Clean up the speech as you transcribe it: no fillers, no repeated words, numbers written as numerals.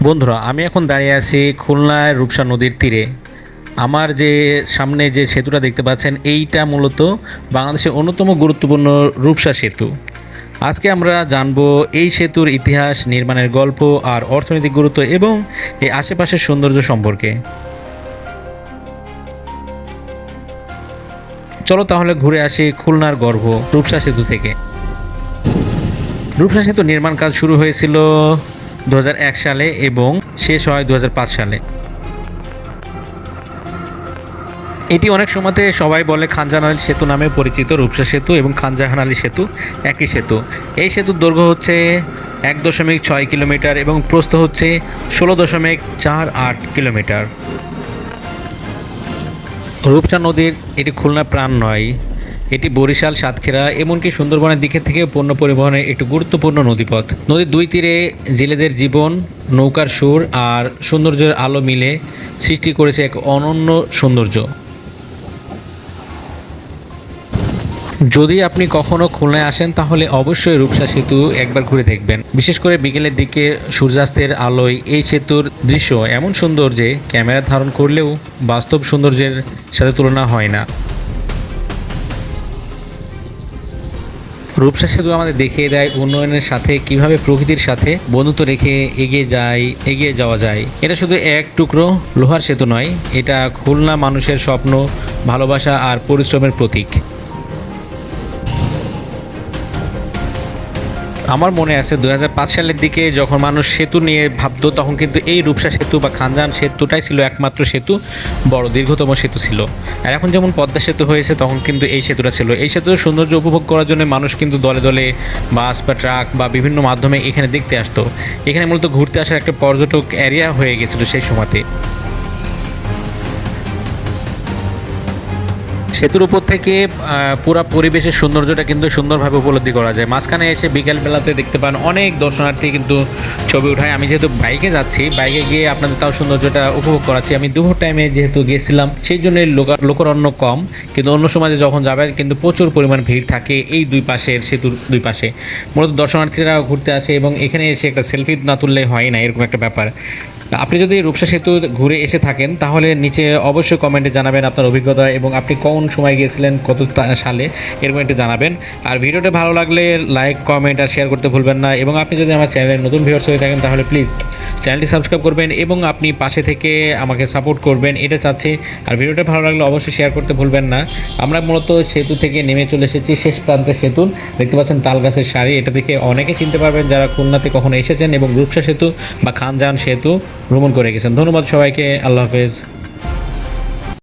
বন্ধুরা, আমি এখন দাঁড়িয়ে আছি খুলনার রূপসা নদীর তীরে। আমার যে সামনে যে সেতুটা দেখতে পাচ্ছেন, এইটা মূলত বাংলাদেশের অন্যতম গুরুত্বপূর্ণ রূপসা সেতু। আজকে আমরা জানব এই সেতুর ইতিহাস, নির্মাণের গল্প আর অর্থনৈতিক গুরুত্ব এবং এই আশেপাশের সৌন্দর্য সম্পর্কে। চলো তাহলে ঘুরে আসি খুলনার গর্ভ রূপসা সেতু থেকে। রূপসা সেতু নির্মাণ কাজ শুরু হয়েছিল 2001 সালে এবং শেষ হয় 2005 সালে। এটি অনেক সময়তে সবাই বলে খানজাহান আলী সেতু নামে পরিচিত। রূপসা সেতু এবং খানজাহান আলী সেতু একই সেতু। এই সেতুর দৈর্ঘ্য হচ্ছে 1.6 কিলোমিটার এবং প্রস্থ হচ্ছে 16.48 কিলোমিটার। রূপসা নদীর এটি খুলনা প্রাণ নয়, এটি বরিশাল, সাতক্ষীরা এমনকি সুন্দরবনের দিকে থেকে পণ্য পরিবহনের একটি গুরুত্বপূর্ণ নদীপথ। নদীর দুই তীরে জেলেদের জীবন, নৌকার সুর আর সৌন্দর্যের আলো মিলে সৃষ্টি করেছে এক অনন্য সৌন্দর্য। যদি আপনি কখনো খুলনায় আসেন তাহলে অবশ্যই রূপসা সেতু একবার ঘুরে দেখবেন। বিশেষ করে বিকেলের দিকে সূর্যাস্তের আলোয় এই সেতুর দৃশ্য এমন সুন্দর যে ক্যামেরা ধারণ করলেও বাস্তব সৌন্দর্যের সাথে তুলনা হয় না। রূপসা সেতু আমাদের দেখিয়ে দেয় উন্নয়নের সাথে কিভাবে প্রকৃতির সাথে বন্ধুত্ব রেখে এগিয়ে যাওয়া যায়। এটা শুধু এক টুকরো লোহার সেতু নয়, এটা খুলনা মানুষের স্বপ্ন, ভালোবাসা আর পরিশ্রমের প্রতীক। আমার মনে আছে 2005 সালের দিকে যখন মানুষ সেতু নিয়ে ভাবতো, তখন কিন্তু এই রূপসা সেতু বা খানজাহান সেতুটাই ছিল একমাত্র সেতু, বড় দীর্ঘতম সেতু ছিল। আর এখন যেমন পদ্মা সেতু হয়েছে, তখন কিন্তু এই সেতুটা ছিল। এই সেতুর সৌন্দর্য উপভোগ করার জন্য মানুষ কিন্তু দলে দলে বাস বা ট্রাক বা বিভিন্ন মাধ্যমে এখানে দেখতে আসতো। এখানে মূলত ঘুরতে আসার একটা পর্যটক এরিয়া হয়ে গেছিলো সেই সময়তে। সেতুর উপর থেকে পুরো পরিবেশের সৌন্দর্যটা কিন্তু সুন্দরভাবে উপলব্ধি করা যায়। মাঝখানে এসে বিকেলবেলাতে দেখতে পান অনেক দর্শনার্থী কিন্তু ছবি উঠায়। আমি যেহেতু বাইকে যাচ্ছি, বাইকে গিয়ে আপনাদের তাও সৌন্দর্যটা উপভোগ করাচ্ছি। আমি দুপুর টাইমে যেহেতু গিয়েছিলাম, সেই জন্য লোকরণ্য কম, কিন্তু অন্য সময় যখন যাবেন কিন্তু প্রচুর পরিমাণ ভিড় থাকে এই দুই পাশের সেতুর দুই পাশে। মূলত দর্শনার্থীরা ঘুরতে আসে এবং এখানে এসে একটা সেলফি না তুললে হয় না, এরকম একটা ব্যাপার। আপনি যদি রূপসা সেতু ঘুরে এসে থাকেন তাহলে নিচে অবশ্যই কমেন্টে জানাবেন আপনার অভিজ্ঞতা এবং আপনি কোন সময় গিয়েছিলেন, কত সালে, এরকম একটু জানাবেন। আর ভিডিওটা ভালো লাগলে লাইক, কমেন্ট আর শেয়ার করতে ভুলবেন না। এবং আপনি যদি আমার চ্যানেলে নতুন ভিউয়ার্স হয়ে থাকেন তাহলে প্লিজ চ্যানেলটি সাবস্ক্রাইব করবেন এবং আপনি পাশে থেকে আমাকে সাপোর্ট করবেন, এটা চাচ্ছি। আর ভিডিওটা ভালো লাগলে অবশ্যই শেয়ার করতে ভুলবেন না। আমরা মূলত সেতু থেকে নেমে চলে এসেছি শেষ প্রান্তে সেতুর। দেখতে পাচ্ছেন তাল গাছের সারি, এটা দেখে অনেকে চিনতে পারবেন যারা খুলনাতে কখনো এসেছেন এবং রূপসা সেতু বা খানজাহান সেতু ভ্রমণ করে গেছেন। ধন্যবাদ সবাইকে, আল্লাহ হাফেজ।